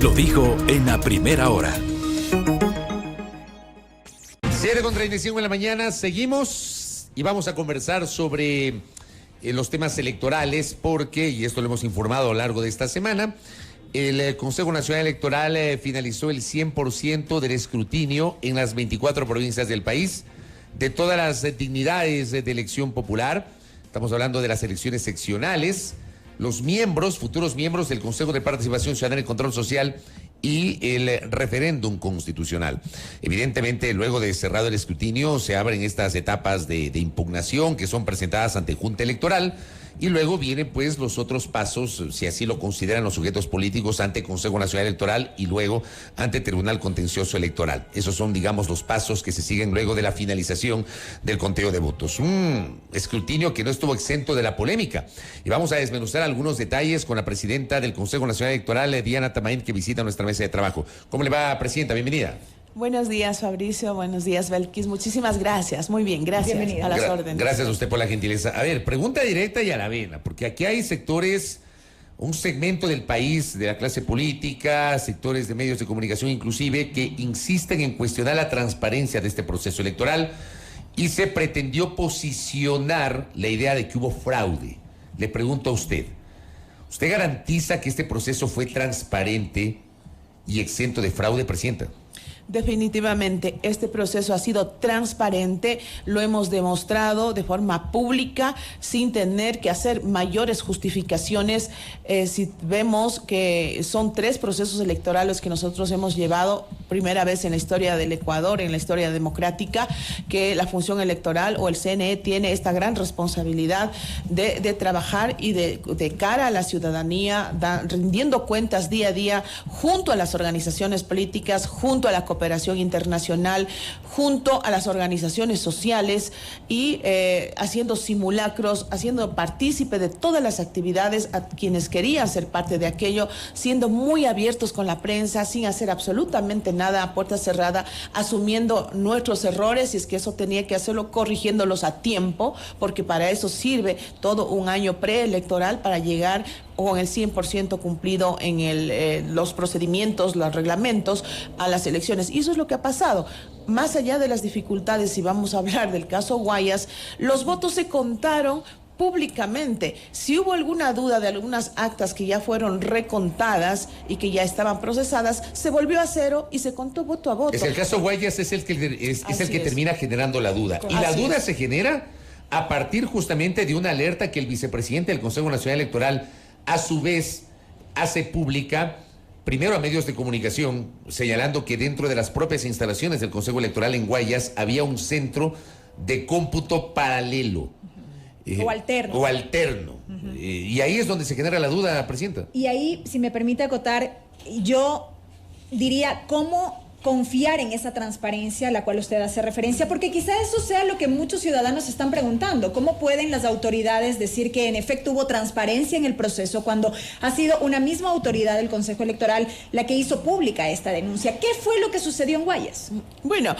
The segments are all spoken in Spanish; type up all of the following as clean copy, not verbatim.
lo dijo en la primera hora. 7:35 de la mañana, seguimos y vamos a conversar sobre los temas electorales porque, y esto lo hemos informado a lo largo de esta semana, el Consejo Nacional Electoral finalizó el 100% del escrutinio en las 24 provincias del país, de todas las dignidades de elección popular. Estamos hablando de las elecciones seccionales, los miembros, futuros miembros del Consejo de Participación Ciudadana y Control Social y el referéndum constitucional. Evidentemente, luego de cerrado el escrutinio, se abren estas etapas de impugnación que son presentadas ante Junta Electoral y luego vienen pues los otros pasos, si así lo consideran los sujetos políticos, ante Consejo Nacional Electoral y luego ante Tribunal Contencioso Electoral. Esos son, digamos, los pasos que se siguen luego de la finalización del conteo de votos. Un escrutinio que no estuvo exento de la polémica. Y vamos a desmenuzar algunos detalles con la presidenta del Consejo Nacional Electoral, Diana Tamain, que visita nuestra mesa de trabajo. ¿Cómo le va, presidenta? Bienvenida. Buenos días, Fabricio. Buenos días, Belkis. Muchísimas gracias. Muy bien, gracias. Bienvenida. A las órdenes. Gracias a usted por la gentileza. A ver, pregunta directa y a la vena, porque aquí hay sectores, un segmento del país, de la clase política, sectores de medios de comunicación inclusive, que insisten en cuestionar la transparencia de este proceso electoral y se pretendió posicionar la idea de que hubo fraude. Le pregunto a usted, ¿usted garantiza que este proceso fue transparente y exento de fraude, presidenta? Definitivamente, este proceso ha sido transparente, lo hemos demostrado de forma pública, sin tener que hacer mayores justificaciones. Si vemos que son 3 procesos electorales que nosotros hemos llevado, primera vez en la historia del Ecuador, en la historia democrática, que la función electoral o el CNE tiene esta gran responsabilidad de trabajar y de cara a la ciudadanía, rindiendo cuentas día a día junto a las organizaciones políticas, junto a la cooperación internacional, junto a las organizaciones sociales y haciendo simulacros, haciendo partícipe de todas las actividades a quienes querían ser parte de aquello, siendo muy abiertos con la prensa, sin hacer absolutamente nada a puerta cerrada, asumiendo nuestros errores, si es que eso tenía que hacerlo, corrigiéndolos a tiempo, porque para eso sirve todo un año preelectoral, para llegar con el 100% cumplido en los procedimientos, los reglamentos a las elecciones. Y eso es lo que ha pasado. Más allá de las dificultades, si vamos a hablar del caso Guayas, los votos se contaron públicamente. Si hubo alguna duda de algunas actas que ya fueron recontadas y que ya estaban procesadas, se volvió a cero y se contó voto a voto. Es el caso Guayas es el que termina generando la duda. Y la duda se genera a partir justamente de una alerta que el vicepresidente del Consejo Nacional Electoral a su vez hace pública, primero a medios de comunicación, señalando que dentro de las propias instalaciones del Consejo Electoral en Guayas había un centro de cómputo paralelo. O alterno. O alterno. Y ahí es donde se genera la duda, presidenta. Y ahí, si me permite acotar, yo diría cómo confiar en esa transparencia a la cual usted hace referencia, porque quizá eso sea lo que muchos ciudadanos se están preguntando. ¿Cómo pueden las autoridades decir que en efecto hubo transparencia en el proceso cuando ha sido una misma autoridad del Consejo Electoral la que hizo pública esta denuncia? ¿Qué fue lo que sucedió en Guayas? Bueno,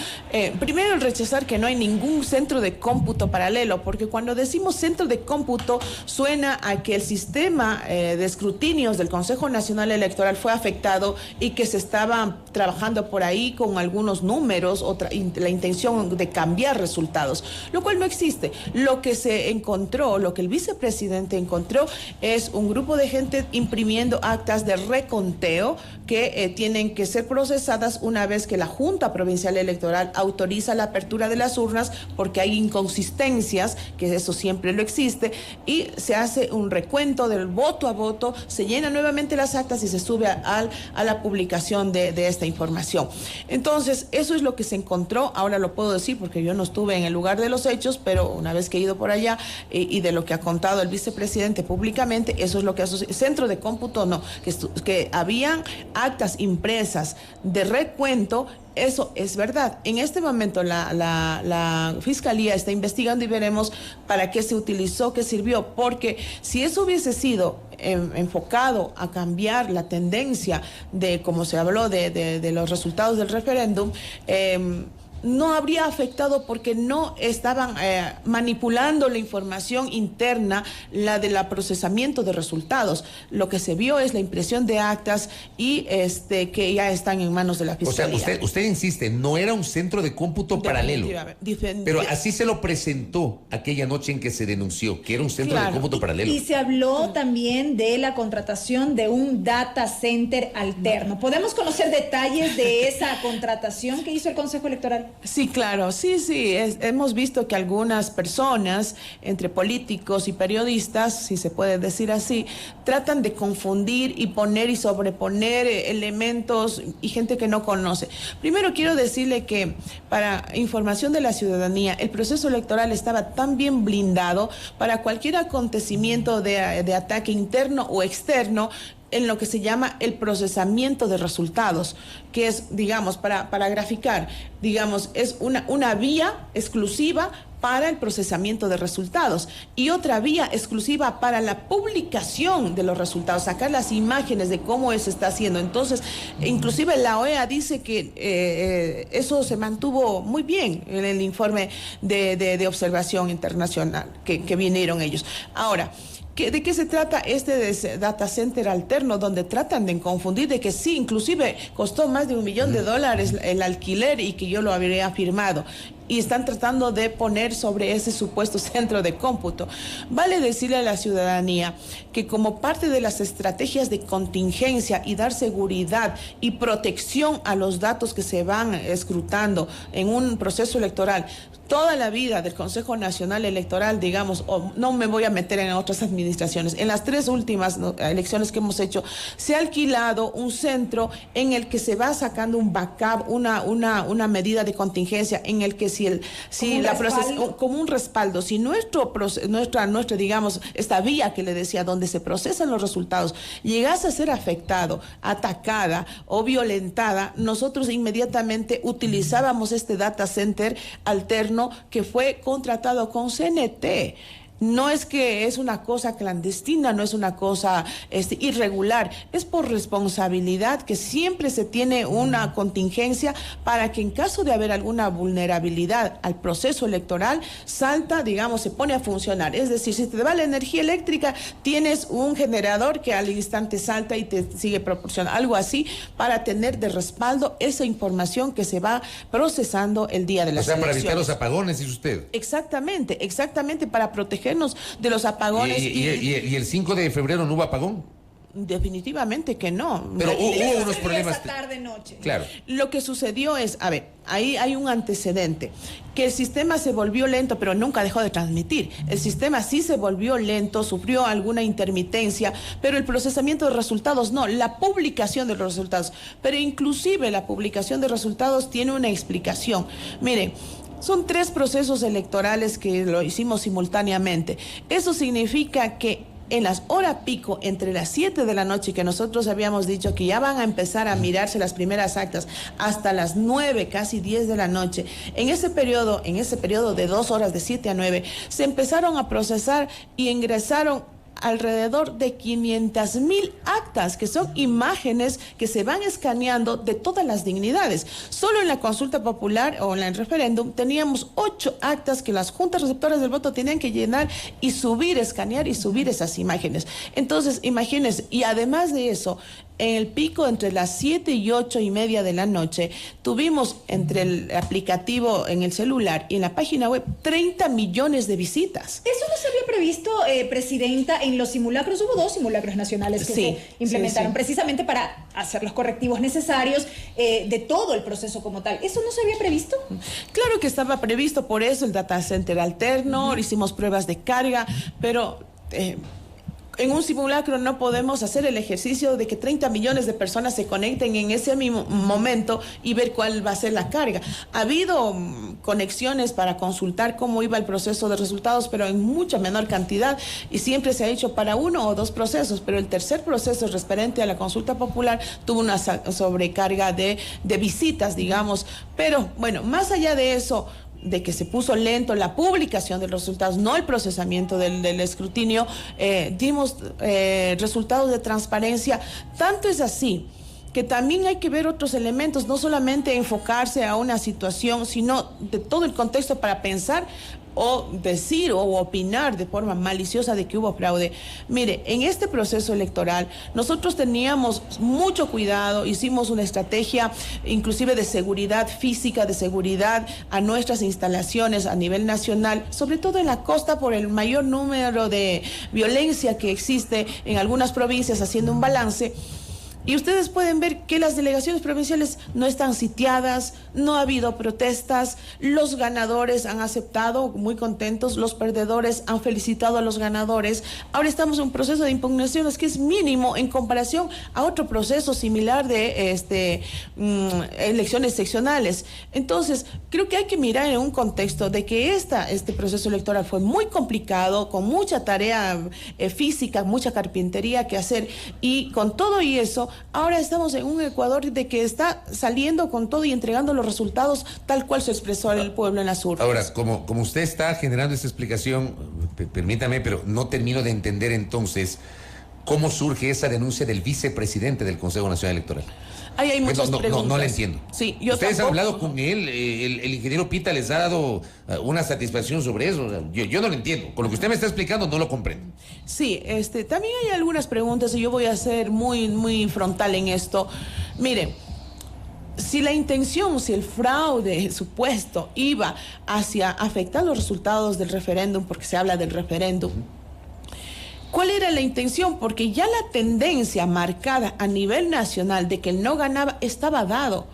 primero el rechazar que no hay ningún centro de cómputo paralelo, porque cuando decimos centro de cómputo suena a que el sistema de escrutinios del Consejo Nacional Electoral fue afectado y que se estaba trabajando por ahí con algunos números, la intención de cambiar resultados, lo cual no existe. Lo que se encontró, lo que el vicepresidente encontró, es un grupo de gente imprimiendo actas de reconteo que tienen que ser procesadas una vez que la Junta Provincial Electoral autoriza la apertura de las urnas, porque hay inconsistencias, que eso siempre lo existe, y se hace un recuento del voto a voto, se llenan nuevamente las actas y se sube a la publicación de esta información. Entonces, eso es lo que se encontró. Ahora lo puedo decir porque yo no estuve en el lugar de los hechos, pero una vez que he ido por allá y de lo que ha contado el vicepresidente públicamente, eso es lo que hace. Centro de cómputo no, que habían actas impresas de recuento. Eso es verdad. En este momento la Fiscalía está investigando y veremos para qué se utilizó, qué sirvió, porque si eso hubiese sido enfocado a cambiar la tendencia de, como se habló, de los resultados del referéndum, no habría afectado porque no estaban manipulando la información interna, la del procesamiento de resultados. Lo que se vio es la impresión de actas y que ya están en manos de la Fiscalía. O sea, usted insiste, no era un centro de cómputo paralelo. Pero así se lo presentó aquella noche en que se denunció, que era un centro de cómputo paralelo. Y se habló también de la contratación de un data center alterno. ¿Podemos conocer detalles de esa contratación que hizo el Consejo Electoral? Sí, claro, sí, hemos visto que algunas personas, entre políticos y periodistas, si se puede decir así, tratan de confundir y poner y sobreponer elementos y gente que no conoce. Primero quiero decirle que para información de la ciudadanía, el proceso electoral estaba tan bien blindado para cualquier acontecimiento de ataque interno o externo, en lo que se llama el procesamiento de resultados, que es, digamos, para graficar, digamos, es una vía exclusiva para el procesamiento de resultados y otra vía exclusiva para la publicación de los resultados, sacar las imágenes de cómo se está haciendo. Entonces, inclusive la OEA dice que eso se mantuvo muy bien en el informe de observación internacional que vinieron ellos. Ahora, ¿de qué se trata este data center alterno donde tratan de confundir de que sí, inclusive costó más de $1 millón el alquiler y que yo lo habría firmado? Y están tratando de poner sobre ese supuesto centro de cómputo. Vale decirle a la ciudadanía que como parte de las estrategias de contingencia y dar seguridad y protección a los datos que se van escrutando en un proceso electoral, toda la vida del Consejo Nacional Electoral, digamos, no me voy a meter en otras administraciones, en las 3 últimas elecciones que hemos hecho, se ha alquilado un centro en el que se va sacando un backup, una medida de contingencia, en el que como un respaldo, si nuestra, digamos, esta vía que le decía, donde se procesan los resultados, llegase a ser afectado, atacada o violentada, nosotros inmediatamente utilizábamos este data center alterno que fue contratado con CNT. No es que es una cosa clandestina, no es una cosa irregular, es por responsabilidad que siempre se tiene una contingencia para que en caso de haber alguna vulnerabilidad al proceso electoral, salta, digamos, se pone a funcionar. Es decir, si te va la energía eléctrica, tienes un generador que al instante salta y te sigue proporcionando, algo así, para tener de respaldo esa información que se va procesando el día de las elecciones. Para evitar los apagones, dice usted. Exactamente, para proteger de los apagones. ¿Y el 5 de febrero no hubo apagón? Definitivamente que no. Pero hubo unos problemas. Tarde-noche. Claro. Lo que sucedió es, a ver, ahí hay un antecedente, que el sistema se volvió lento, pero nunca dejó de transmitir. El sistema sí se volvió lento, sufrió alguna intermitencia, pero el procesamiento de resultados no, la publicación de los resultados. Pero inclusive la publicación de resultados tiene una explicación. Miren, son 3 procesos electorales que lo hicimos simultáneamente. Eso significa que en las horas pico, entre las 7 de la noche, que nosotros habíamos dicho que ya van a empezar a mirarse las primeras actas, hasta las 9, casi 10 de la noche, en ese periodo de 2 horas, de 7 a 9, se empezaron a procesar y ingresaron alrededor de 500,000 actas, que son imágenes que se van escaneando de todas las dignidades. Solo en la consulta popular o en el referéndum teníamos 8 actas que las juntas receptoras del voto tenían que llenar y subir, escanear y subir esas imágenes. Entonces, imagínense, y además de eso, en el pico entre las 7 y 8:30 de la noche, tuvimos entre el aplicativo en el celular y en la página web 30 millones de visitas. ¿Eso no se había previsto, Presidenta, en los simulacros? Hubo 2 simulacros nacionales que se implementaron precisamente para hacer los correctivos necesarios de todo el proceso como tal. ¿Eso no se había previsto? Claro que estaba previsto, por eso el data center alterno, hicimos pruebas de carga, pero en un simulacro no podemos hacer el ejercicio de que 30 millones de personas se conecten en ese mismo momento y ver cuál va a ser la carga. Ha habido conexiones para consultar cómo iba el proceso de resultados, pero en mucha menor cantidad, y siempre se ha hecho para 1 o 2 procesos, pero el tercer proceso referente a la consulta popular tuvo una sobrecarga de visitas, digamos. Pero bueno, más allá de eso, de que se puso lento la publicación de los resultados, no el procesamiento del escrutinio, dimos resultados de transparencia. Tanto es así que también hay que ver otros elementos, no solamente enfocarse a una situación, sino de todo el contexto para pensar o decir o opinar de forma maliciosa de que hubo fraude. Mire, en este proceso electoral nosotros teníamos mucho cuidado, hicimos una estrategia inclusive de seguridad física, de seguridad a nuestras instalaciones a nivel nacional, sobre todo en la costa por el mayor número de violencia que existe en algunas provincias, haciendo un balance. Y ustedes pueden ver que las delegaciones provinciales no están sitiadas, no ha habido protestas, los ganadores han aceptado, muy contentos, los perdedores han felicitado a los ganadores. Ahora estamos en un proceso de impugnaciones que es mínimo en comparación a otro proceso similar de elecciones seccionales. Entonces, creo que hay que mirar en un contexto de que este proceso electoral fue muy complicado, con mucha tarea física, mucha carpintería que hacer, y con todo y eso, ahora estamos en un Ecuador de que está saliendo con todo y entregando los resultados tal cual se expresó el pueblo en las urnas. Ahora, como usted está generando esta explicación, permítame, pero no termino de entender entonces cómo surge esa denuncia del vicepresidente del Consejo Nacional Electoral. Ahí hay muchas preguntas. No le entiendo. Sí, Ustedes han hablado con él, el ingeniero Pita les ha dado una satisfacción sobre eso. O sea, yo no lo entiendo. Con lo que usted me está explicando no lo comprendo. Sí, también hay algunas preguntas y yo voy a ser muy, muy frontal en esto. Mire, si la intención, si el fraude supuesto iba hacia afectar los resultados del referéndum, porque se habla del referéndum, ¿cuál era la intención? Porque ya la tendencia marcada a nivel nacional de que el no ganaba estaba dado.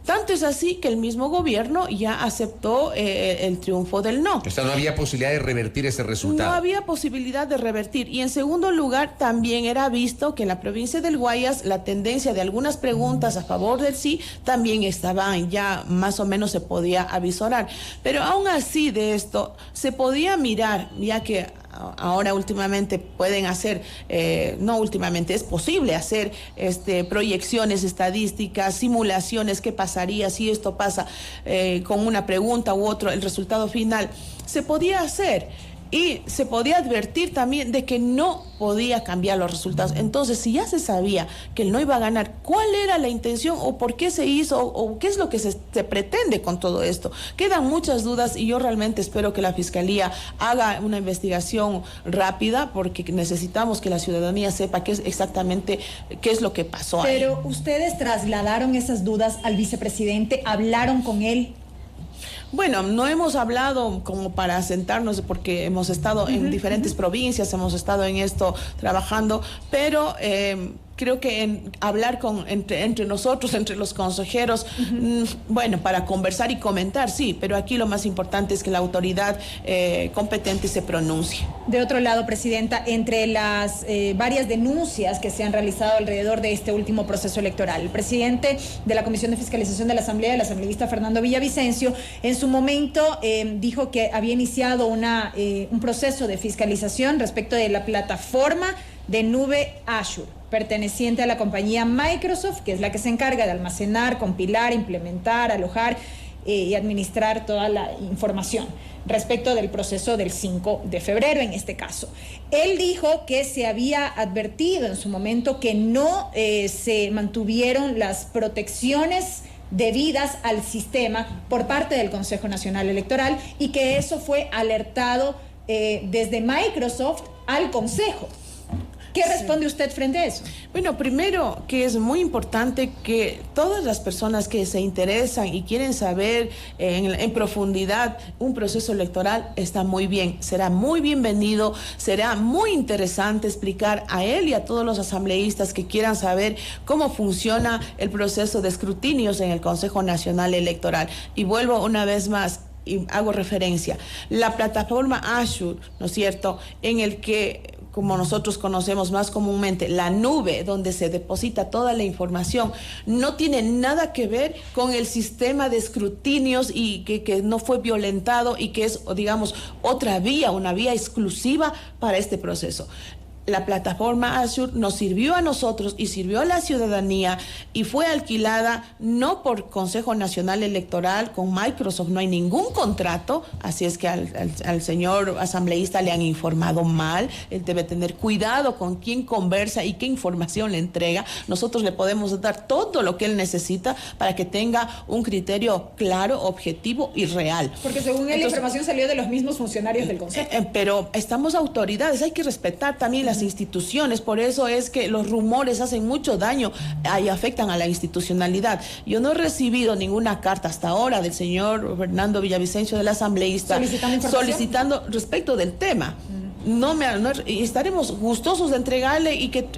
Tanto es así que el mismo gobierno ya aceptó el triunfo del no. O sea, no había posibilidad de revertir ese resultado. No había posibilidad de revertir. Y en segundo lugar, también era visto que en la provincia del Guayas la tendencia de algunas preguntas a favor del sí también estaban ya más o menos se podía avisorar. Pero aún así de esto se podía mirar, ya que ahora últimamente pueden hacer, no últimamente, es posible hacer proyecciones estadísticas, simulaciones, qué pasaría si esto pasa con una pregunta u otro, el resultado final. Se podía hacer y se podía advertir también de que no podía cambiar los resultados. Entonces, si ya se sabía que él no iba a ganar, ¿cuál era la intención o por qué se hizo o qué es lo que se pretende con todo esto? Quedan muchas dudas y yo realmente espero que la Fiscalía haga una investigación rápida porque necesitamos que la ciudadanía sepa qué es lo que pasó ahí. Pero ustedes trasladaron esas dudas al vicepresidente, hablaron con él. Bueno, no hemos hablado como para sentarnos porque hemos estado en diferentes provincias, hemos estado en esto trabajando, pero creo que hablar entre nosotros, entre los consejeros, bueno, para conversar y comentar, sí, pero aquí lo más importante es que la autoridad competente se pronuncie. De otro lado, Presidenta, entre las varias denuncias que se han realizado alrededor de este último proceso electoral, el presidente de la Comisión de Fiscalización de la Asamblea, el asambleísta Fernando Villavicencio, en su momento dijo que había iniciado un proceso de fiscalización respecto de la plataforma de nube Azure, perteneciente a la compañía Microsoft, que es la que se encarga de almacenar, compilar, implementar, alojar y administrar toda la información respecto del proceso del 5 de febrero en este caso. Él dijo que se había advertido en su momento que no se mantuvieron las protecciones debidas al sistema por parte del Consejo Nacional Electoral y que eso fue alertado desde Microsoft al Consejo. ¿Qué responde usted frente a eso? Bueno, primero que es muy importante que todas las personas que se interesan y quieren saber en profundidad un proceso electoral está muy bien, será muy bienvenido, será muy interesante explicar a él y a todos los asambleístas que quieran saber cómo funciona el proceso de escrutinios en el Consejo Nacional Electoral. Y vuelvo una vez más y hago referencia, la plataforma Azure, ¿no es cierto?, en el que, como nosotros conocemos más comúnmente, la nube donde se deposita toda la información, no tiene nada que ver con el sistema de escrutinios y que no fue violentado y que es, digamos, otra vía, una vía exclusiva para este proceso. la plataforma Azure nos sirvió a nosotros y sirvió a la ciudadanía y fue alquilada no por Consejo Nacional Electoral, con Microsoft no hay ningún contrato, así es que al señor asambleísta le han informado mal, él debe tener cuidado con quién conversa y qué información le entrega. Nosotros le podemos dar todo lo que él necesita para que tenga un criterio claro, objetivo y real. Porque según él la información salió de los mismos funcionarios del Consejo. Pero estamos autoridades, hay que respetar también las instituciones, por eso es que los rumores hacen mucho daño y afectan a la institucionalidad. Yo no he recibido ninguna carta hasta ahora del señor Fernando Villavicencio, del asambleísta, solicitando respecto del tema. Estaremos gustosos de entregarle y que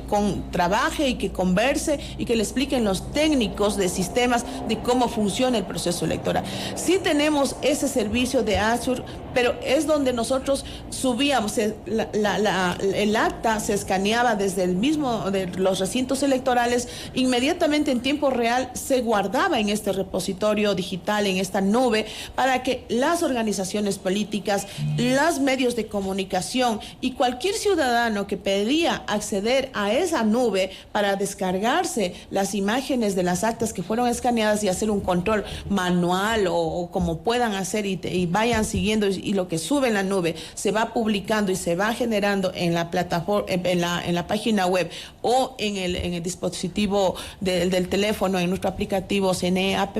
trabaje y que converse y que le expliquen los técnicos de sistemas de cómo funciona el proceso electoral. Sí tenemos ese servicio de Azure, pero es donde nosotros subíamos, el acta se escaneaba desde el mismo de los recintos electorales, inmediatamente en tiempo real se guardaba en este repositorio digital, en esta nube, para que las organizaciones políticas, los medios de comunicación y cualquier ciudadano que pedía acceder a esa nube para descargarse las imágenes de las actas que fueron escaneadas y hacer un control manual o como puedan hacer y vayan siguiendo, y lo que sube en la nube se va publicando y se va generando en la plataforma, en la página web o en el dispositivo del teléfono, en nuestro aplicativo CNE App,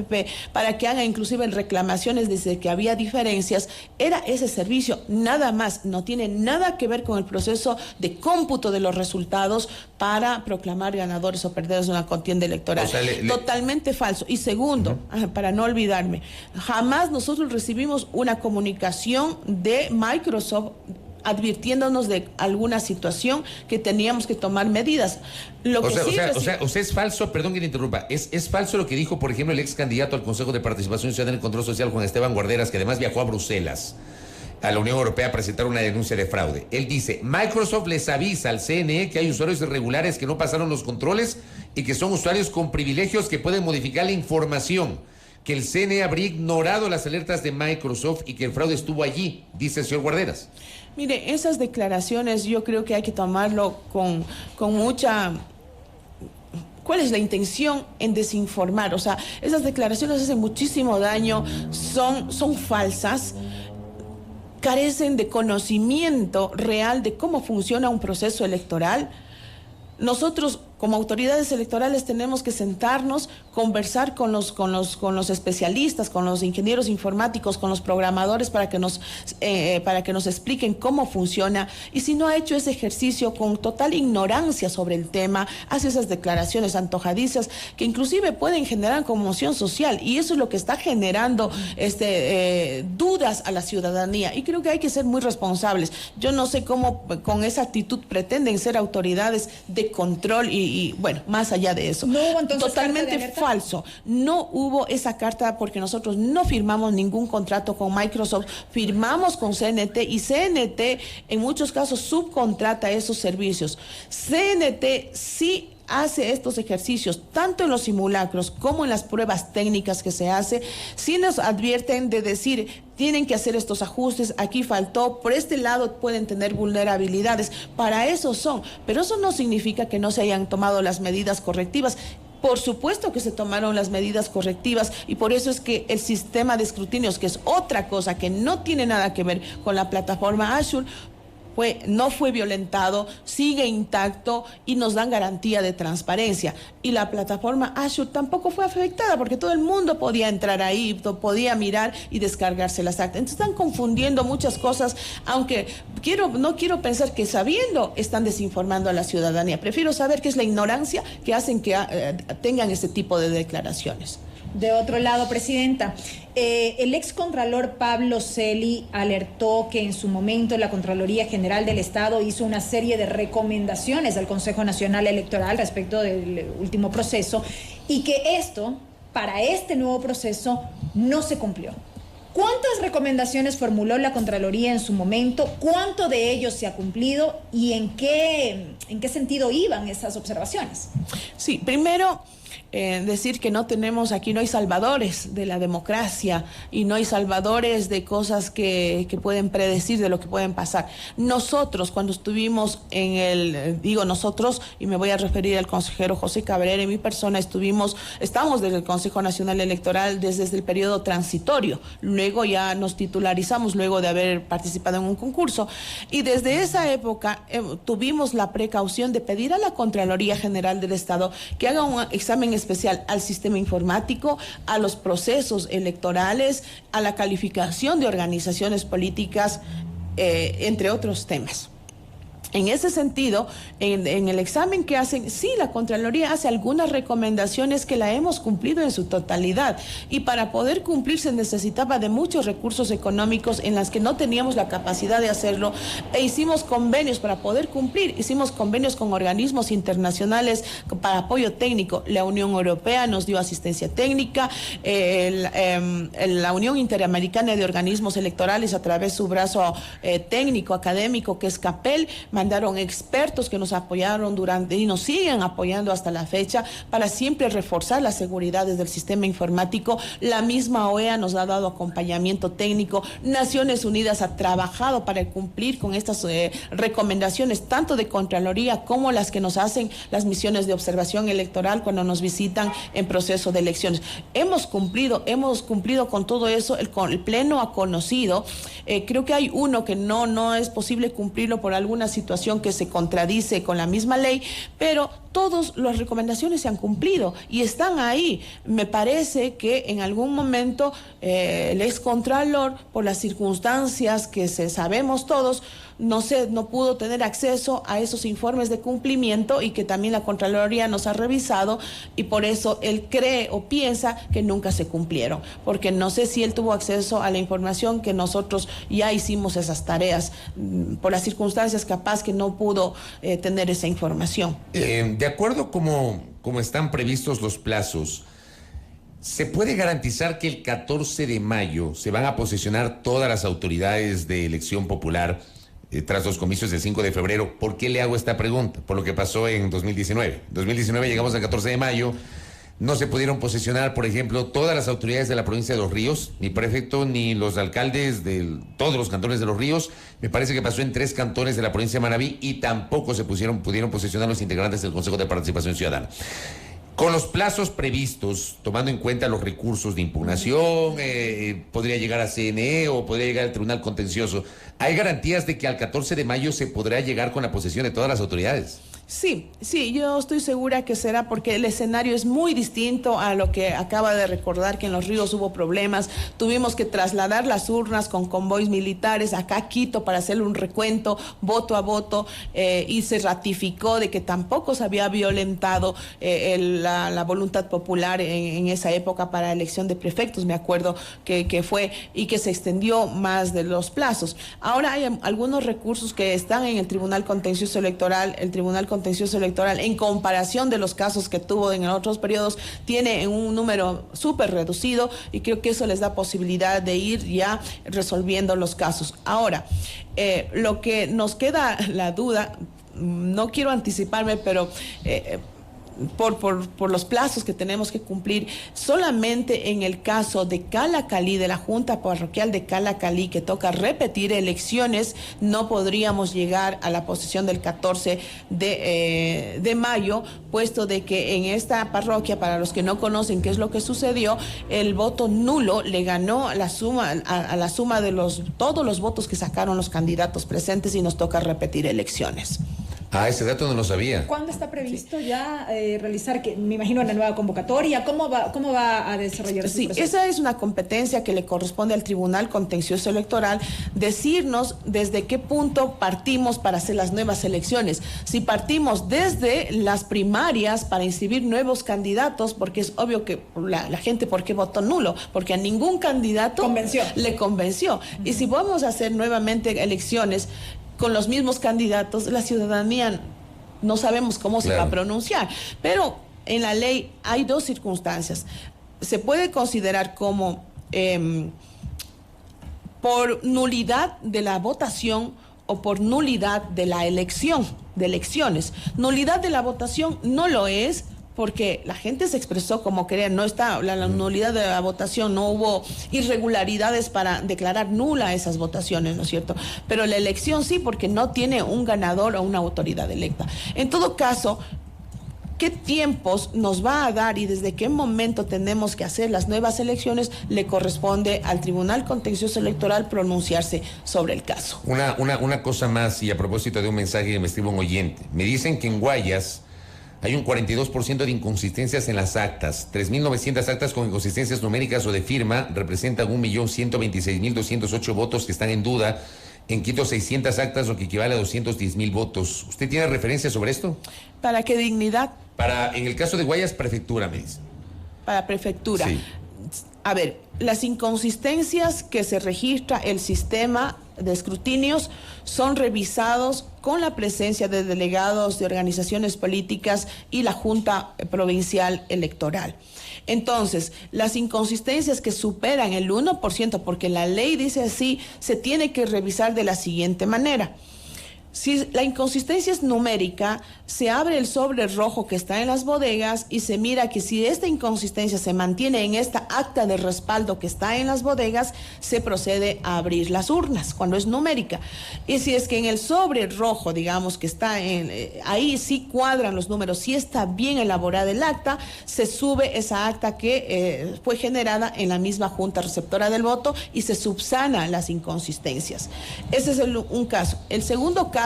para que hagan inclusive reclamaciones desde que había diferencias. Era ese servicio, nada más, no tiene nada que ver con el proceso de cómputo de los resultados para proclamar ganadores o perdedores de una contienda electoral. O sea, totalmente falso. Y segundo, para no olvidarme, jamás nosotros recibimos una comunicación de Microsoft advirtiéndonos de alguna situación que teníamos que tomar medidas. O sea, es falso, perdón que le interrumpa, es falso lo que dijo, por ejemplo, el ex candidato al Consejo de Participación Ciudadana y Control Social, Juan Esteban Guarderas, que además viajó a Bruselas, a la Unión Europea, a presentar una denuncia de fraude. Él dice: Microsoft les avisa al CNE que hay usuarios irregulares que no pasaron los controles y que son usuarios con privilegios que pueden modificar la información, que el CNE habría ignorado las alertas de Microsoft y que el fraude estuvo allí, dice el señor Guarderas. Mire, esas declaraciones yo creo que hay que tomarlo con mucha... ¿Cuál es la intención en desinformar? O sea, esas declaraciones hacen muchísimo daño, son falsas, carecen de conocimiento real de cómo funciona un proceso electoral. Nosotros, como autoridades electorales, tenemos que sentarnos, conversar con los especialistas, con los ingenieros informáticos, con los programadores para que nos expliquen cómo funciona. Y si no ha hecho ese ejercicio con total ignorancia sobre el tema, hace esas declaraciones antojadizas que inclusive pueden generar conmoción social, y eso es lo que está generando dudas a la ciudadanía. Y creo que hay que ser muy responsables. Yo no sé cómo con esa actitud pretenden ser autoridades de control y bueno, más allá de eso. ¿No hubo entonces totalmente falso? No hubo esa carta porque nosotros no firmamos ningún contrato con Microsoft, firmamos con CNT y CNT en muchos casos subcontrata esos servicios. CNT sí hace estos ejercicios, tanto en los simulacros como en las pruebas técnicas que se hace, sí nos advierten de decir, tienen que hacer estos ajustes, aquí faltó, por este lado pueden tener vulnerabilidades, para eso son, pero eso no significa que no se hayan tomado las medidas correctivas. Por supuesto que se tomaron las medidas correctivas y por eso es que el sistema de escrutinios, que es otra cosa que no tiene nada que ver con la plataforma Azure, no fue violentado, sigue intacto y nos dan garantía de transparencia. Y la plataforma Azure tampoco fue afectada porque todo el mundo podía entrar ahí, podía mirar y descargarse las actas. Entonces están confundiendo muchas cosas, aunque no quiero pensar que sabiendo están desinformando a la ciudadanía. Prefiero saber que es la ignorancia que hacen que tengan este tipo de declaraciones. De otro lado, Presidenta, el excontralor Pablo Celi alertó que en su momento la Contraloría General del Estado hizo una serie de recomendaciones al Consejo Nacional Electoral respecto del último proceso y que esto, para este nuevo proceso, no se cumplió. ¿Cuántas recomendaciones formuló la Contraloría en su momento? ¿Cuánto de ello se ha cumplido? ¿Y en qué sentido iban esas observaciones? Sí, primero, decir que no tenemos, aquí no hay salvadores de la democracia y no hay salvadores de cosas que pueden predecir de lo que pueden pasar. Nosotros, cuando estuvimos digo nosotros, y me voy a referir al consejero José Cabrera y mi persona, estamos desde el Consejo Nacional Electoral desde el periodo transitorio. Luego ya nos titularizamos luego de haber participado en un concurso. Y desde esa época tuvimos la precaución de pedir a la Contraloría General del Estado que haga un examen especial al sistema informático, a los procesos electorales, a la calificación de organizaciones políticas, entre otros temas. En ese sentido, en el examen que hacen, sí, la Contraloría hace algunas recomendaciones que la hemos cumplido en su totalidad. Y para poder cumplir se necesitaba de muchos recursos económicos en las que no teníamos la capacidad de hacerlo. E hicimos convenios para poder cumplir. Hicimos convenios con organismos internacionales para apoyo técnico. La Unión Europea nos dio asistencia técnica. La Unión Interamericana de Organismos Electorales, a través de su brazo técnico, académico, que es CAPEL, mandaron expertos que nos apoyaron durante y nos siguen apoyando hasta la fecha para siempre reforzar las seguridades del sistema informático. La misma OEA nos ha dado acompañamiento técnico. Naciones Unidas ha trabajado para cumplir con estas recomendaciones, tanto de Contraloría como las que nos hacen las misiones de observación electoral cuando nos visitan en proceso de elecciones. Hemos cumplido con todo eso. El Pleno ha conocido. Creo que hay uno que no es posible cumplirlo por alguna situación que se contradice con la misma ley, pero todas las recomendaciones se han cumplido y están ahí. Me parece que en algún momento el excontralor, por las circunstancias que sabemos todos, no pudo tener acceso a esos informes de cumplimiento y que también la Contraloría nos ha revisado, y por eso él cree o piensa que nunca se cumplieron, porque no sé si él tuvo acceso a la información que nosotros ya hicimos esas tareas, por las circunstancias capaz que no pudo tener esa información. De acuerdo como están previstos los plazos, ¿se puede garantizar que el 14 de mayo se van a posesionar todas las autoridades de elección popular tras los comicios del 5 de febrero? ¿Por qué le hago esta pregunta? Por lo que pasó en 2019. En 2019 llegamos al 14 de mayo, no se pudieron posesionar, por ejemplo, todas las autoridades de la provincia de Los Ríos, ni prefecto, ni los alcaldes de todos los cantones de Los Ríos. Me parece que pasó en 3 cantones de la provincia de Manabí, y tampoco se pudieron posesionar los integrantes del Consejo de Participación Ciudadana. Con los plazos previstos, tomando en cuenta los recursos de impugnación, podría llegar a CNE o podría llegar al Tribunal Contencioso, ¿hay garantías de que al 14 de mayo se podrá llegar con la posesión de todas las autoridades? Sí, yo estoy segura que será, porque el escenario es muy distinto a lo que acaba de recordar, que en Los Ríos hubo problemas. Tuvimos que trasladar las urnas con convoys militares acá a Quito para hacerle un recuento voto a voto, y se ratificó de que tampoco se había violentado la voluntad popular en esa época para elección de prefectos, me acuerdo que fue, y que se extendió más de los plazos. Ahora hay algunos recursos que están en el Tribunal Contencioso Electoral. El Tribunal Contencioso Electoral, en comparación de los casos que tuvo en otros periodos, tiene un número súper reducido, y creo que eso les da posibilidad de ir ya resolviendo los casos. Ahora, lo que nos queda la duda, no quiero anticiparme, pero por los plazos que tenemos que cumplir, solamente en el caso de Calacalí, de la Junta Parroquial de Calacalí, que toca repetir elecciones, no podríamos llegar a la posesión del 14 de mayo, puesto de que en esta parroquia, para los que no conocen qué es lo que sucedió, el voto nulo le ganó a la suma de todos los votos que sacaron los candidatos presentes, y nos toca repetir elecciones. Ese dato no lo sabía. ¿Cuándo está previsto ya realizar, que me imagino, la nueva convocatoria? ¿Cómo va a desarrollarse? Sí, esa es una competencia que le corresponde al Tribunal Contencioso Electoral, decirnos desde qué punto partimos para hacer las nuevas elecciones. Si partimos desde las primarias para inscribir nuevos candidatos, porque es obvio que la gente, ¿por qué votó nulo? Porque a ningún candidato le convenció. Y si vamos a hacer nuevamente elecciones con los mismos candidatos, la ciudadanía no sabemos cómo se va a pronunciar. Pero en la ley hay 2 circunstancias. Se puede considerar como por nulidad de la votación o por nulidad de la elección, de elecciones. Nulidad de la votación no lo es, porque la gente se expresó como quería, no está la nulidad de la votación, no hubo irregularidades para declarar nula esas votaciones, ¿no es cierto? Pero la elección sí, porque no tiene un ganador o una autoridad electa. En todo caso, ¿qué tiempos nos va a dar y desde qué momento tenemos que hacer las nuevas elecciones? Le corresponde al Tribunal Contencioso Electoral pronunciarse sobre el caso. Una cosa más, y a propósito de un mensaje que me escribe un oyente. Me dicen que en Guayas hay un 42% de inconsistencias en las actas. 3.900 actas con inconsistencias numéricas o de firma representan 1.126.208 votos que están en duda. En Quito, 600 actas, lo que equivale a 210.000 votos. ¿Usted tiene referencia sobre esto? ¿Para qué dignidad? En el caso de Guayas, prefectura, me dice. Para prefectura. Sí. A ver, las inconsistencias que se registra el sistema de escrutinios son revisados con la presencia de delegados de organizaciones políticas y la Junta Provincial Electoral. Entonces, las inconsistencias que superan el 1%, porque la ley dice así, se tiene que revisar de la siguiente manera. Si la inconsistencia es numérica, se abre el sobre rojo que está en las bodegas y se mira que si esta inconsistencia se mantiene en esta acta de respaldo que está en las bodegas, se procede a abrir las urnas cuando es numérica. Y si es que en el sobre rojo, digamos que está ahí sí cuadran los números, sí está bien elaborada el acta, se sube esa acta que fue generada en la misma junta receptora del voto y se subsana las inconsistencias. Ese es un caso. El segundo caso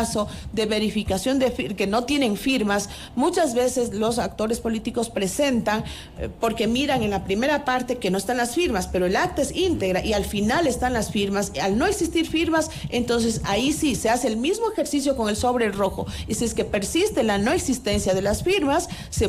de verificación que no tienen firmas, muchas veces los actores políticos presentan porque miran en la primera parte que no están las firmas, pero el acta es íntegra y al final están las firmas. Al no existir firmas, entonces ahí sí se hace el mismo ejercicio con el sobre rojo, y si es que persiste la no existencia de las firmas, se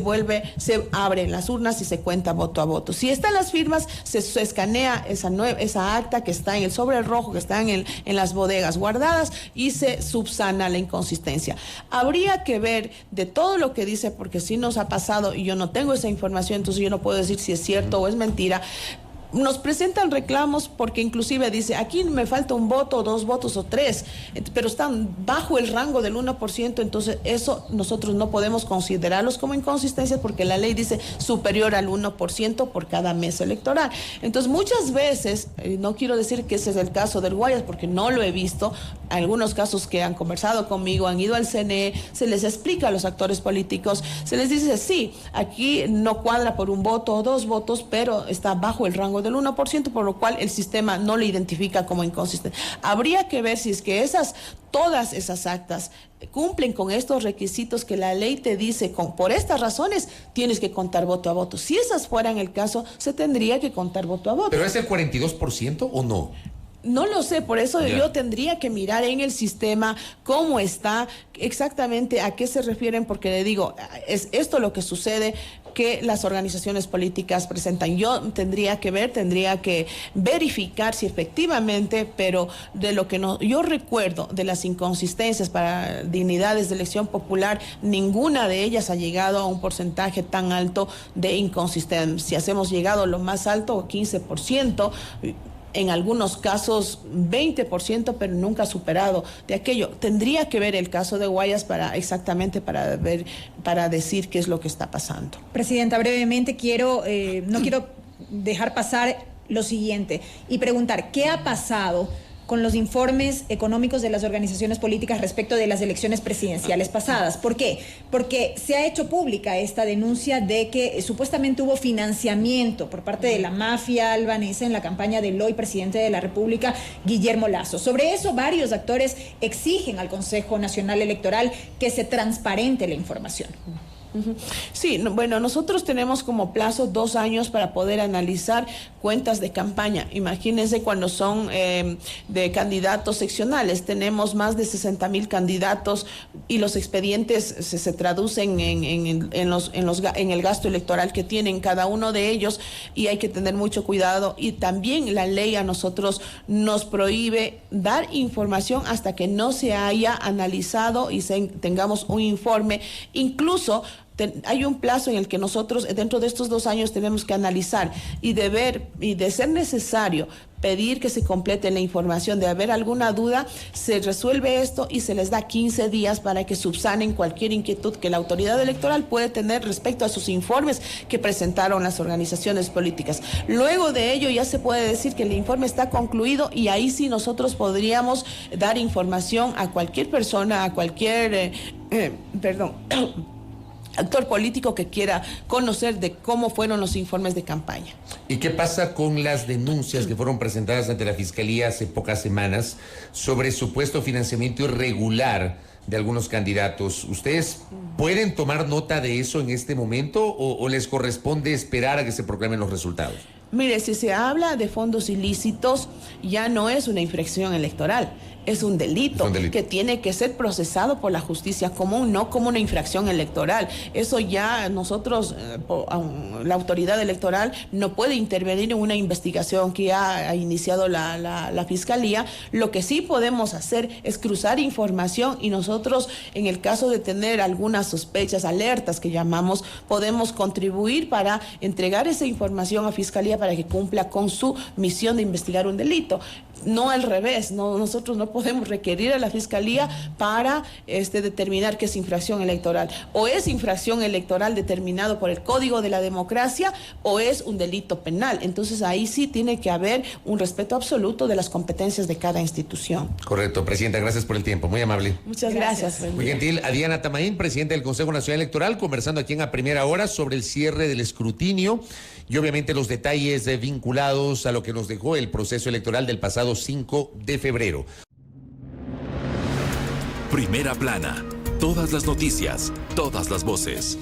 abren las urnas y se cuenta voto a voto. Si están las firmas, se escanea esa acta que está en el sobre rojo, que está en las bodegas guardadas, y se subsana la inconsistencia. Habría que ver de todo lo que dice, porque sí nos ha pasado y yo no tengo esa información, entonces yo no puedo decir si es cierto o es mentira. Nos presentan reclamos porque inclusive dice, aquí me falta un voto, 2 votos o 3, pero están bajo el rango del 1%, entonces eso nosotros no podemos considerarlos como inconsistencias porque la ley dice superior al 1% por cada mes electoral. Entonces muchas veces, no quiero decir que ese es el caso del Guayas porque no lo he visto, algunos casos que han conversado conmigo, han ido al CNE, se les explica a los actores políticos, se les dice, sí, aquí no cuadra por 1 voto o 2 votos, pero está bajo el rango del 1%, por lo cual el sistema no lo identifica como inconsistente. Habría que ver si es que todas esas actas cumplen con estos requisitos que la ley te dice, por estas razones tienes que contar voto a voto. Si esas fueran el caso, se tendría que contar voto a voto. ¿Pero es el 42% o no? No lo sé, por eso yo tendría que mirar en el sistema cómo está, exactamente a qué se refieren, porque le digo, es esto lo que sucede, que las organizaciones políticas presentan. Yo tendría que verificar si efectivamente, pero de lo que yo recuerdo de las inconsistencias para dignidades de elección popular, ninguna de ellas ha llegado a un porcentaje tan alto de inconsistencias. Hemos llegado a lo más alto, 15%, en algunos casos 20%, pero nunca superado de aquello. Tendría que ver el caso de Guayas para decir qué es lo que está pasando. Presidenta, brevemente no quiero dejar pasar lo siguiente y preguntar, ¿qué ha pasado con los informes económicos de las organizaciones políticas respecto de las elecciones presidenciales pasadas? ¿Por qué? Porque se ha hecho pública esta denuncia de que supuestamente hubo financiamiento por parte de la mafia albanesa en la campaña del hoy presidente de la República, Guillermo Lasso. Sobre eso, varios actores exigen al Consejo Nacional Electoral que se transparente la información. Sí, bueno, nosotros tenemos como plazo 2 años para poder analizar cuentas de campaña. Imagínense cuando son de candidatos seccionales, tenemos más de 60,000 candidatos y los expedientes se traducen en el gasto electoral que tienen cada uno de ellos, y hay que tener mucho cuidado. Y también la ley a nosotros nos prohíbe dar información hasta que no se haya analizado y tengamos un informe. Incluso hay un plazo en el que nosotros dentro de estos 2 años tenemos que analizar y de ser necesario pedir que se complete la información. De haber alguna duda, se resuelve esto y se les da 15 días para que subsanen cualquier inquietud que la autoridad electoral puede tener respecto a sus informes que presentaron las organizaciones políticas. Luego de ello ya se puede decir que el informe está concluido y ahí sí nosotros podríamos dar información a cualquier persona, a cualquier actor político que quiera conocer de cómo fueron los informes de campaña. ¿Y qué pasa con las denuncias que fueron presentadas ante la Fiscalía hace pocas semanas sobre supuesto financiamiento irregular de algunos candidatos? ¿Ustedes pueden tomar nota de eso en este momento o les corresponde esperar a que se proclamen los resultados? Mire, si se habla de fondos ilícitos, ya no es una infracción electoral, es un delito que tiene que ser procesado por la justicia común, no como una infracción electoral. Eso ya nosotros, la autoridad electoral no puede intervenir en una investigación que ya ha iniciado la Fiscalía. Lo que sí podemos hacer es cruzar información y nosotros, en el caso de tener algunas sospechas, alertas que llamamos, podemos contribuir para entregar esa información a Fiscalía para que cumpla con su misión de investigar un delito. No al revés, nosotros no podemos requerir a la Fiscalía para determinar que es infracción electoral. O es infracción electoral determinado por el Código de la Democracia o es un delito penal. Entonces ahí sí tiene que haber un respeto absoluto de las competencias de cada institución. Correcto, Presidenta, gracias por el tiempo, muy amable. Muchas gracias. Muy gentil, a Diana Tamaín, Presidenta del Consejo Nacional Electoral, conversando aquí en A Primera Hora sobre el cierre del escrutinio y obviamente los detalles vinculados a lo que nos dejó el proceso electoral del pasado 5 de febrero. Primera plana. Todas las noticias, todas las voces.